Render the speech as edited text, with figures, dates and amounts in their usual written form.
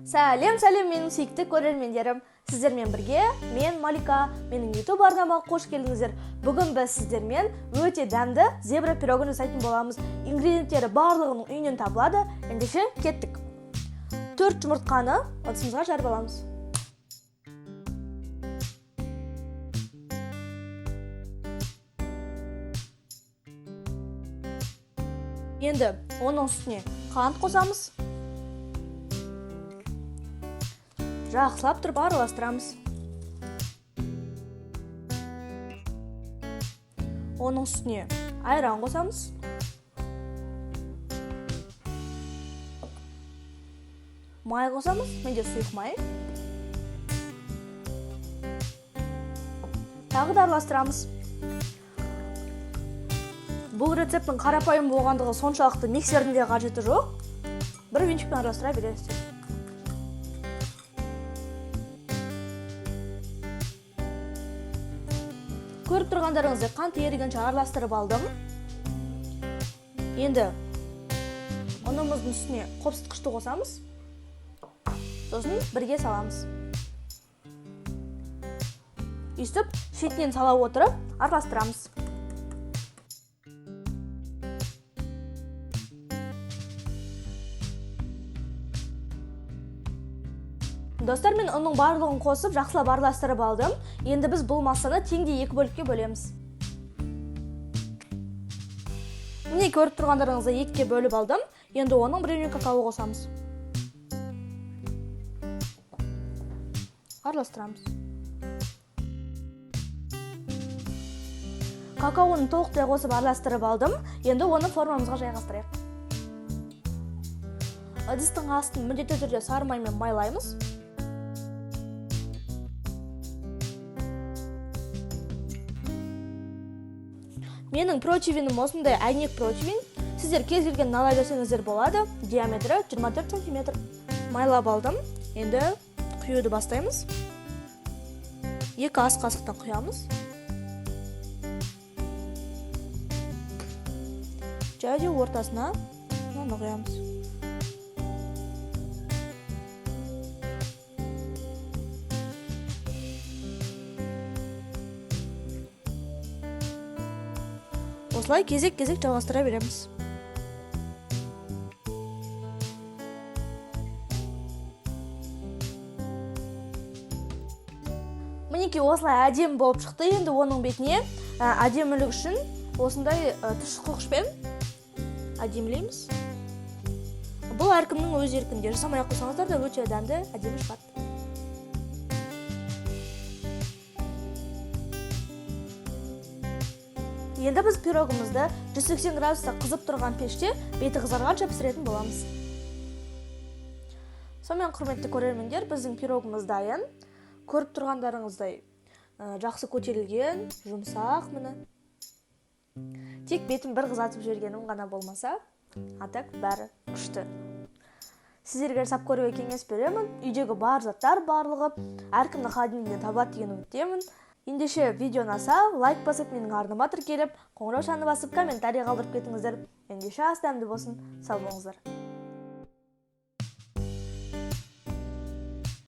Сәлем менің сүйікті көрермендерім. Сіздермен бірге мен Малика, менің YouTube арнама қош келдіңіздер. Бүгін біз сіздермен өте дәмді зебра пирогын жасайтын боламыз. Ингредиенттері барлығының үйінен табылады. Ендеше кеттік. 4 жұмыртқаны ыдысымызға жарып аламыз. Енді оның үстіне қант қосамыз. Жақсылап тұрып араластырамыз. Оның үстіне айран қосамыз. Май қосамыз, менде сұйық май. Тағы да араластырамыз. Бұл рецепттің қарапайым болғандығы соншалықты миксердің де қажеті жоқ. Бір венчикпен араластыра бересіздер. Көріп тұрғандарыңызды қант ерігенше араластырып алдым. Енді ұнымыздың үстіне қопсытқышты қосамыз. Сосын бірге саламыз. Үстіп, шетінен сала отырып араластырамыз. Достар, мен оның барлығын қосып, жақсылап араластырып алдым. Енді біз бұл массаны теңдей 2 бөлікке бөлеміз. Міне көріп тұрғандарыңызды 2-ге бөліп алдым. Енді оның біреуіне какао қосамыз. Араластырамыз. Какаоны толықтай қосып араластырып алдым. Енді оны формамызға жайғастырайық. Ыдыстың астын міндетті түрде сары маймен майлаймыз. Менің противенім осындай әйнек противен. Сіздер кез келген налай берсеңіздер болады. Диаметрі 24 см. Майлап алдым. Енді құюды бастаймыз. 2 ас қасықтан құямыз. Және ортасына мынаны құямыз. Осылай кезек-кезек жалғастыра береміз. Мінекей осылай әдемі болып шықты. Енді оның бетіне әдемілік үшін осындай тұшқылғышпен әдемілейміз. Бұл әркімнің өз еркінде. Жасамай ақ қойсаңыздар да өте дәмді әдемі шығады. Енді біз пирогымызды 180 градуста қызып тұрған пеште беті қызарғанша пісіретін боламыз. Сонымен құрметті көрермендер, біздің пирогымыз дайын. Көріп тұрғандарыңыздай жақсы көтерілген, жұмсақ міне. Тек бетін бір қызатып жібергенім ғана болмаса, атак бәрі күшті. Сіздерге жасап көруге кеңес беремін. Үйдегі бар заттар барлығы әркімнің холодильнигінен табылады деген үміттемін. Ендеше видео ұнаса, лайк басып, менің арныма тіркеліп, қоңырау шаны басып, комментарий қалдырып кетіңіздер. Ендеше ас дәмді болсын, сау болыңыздар.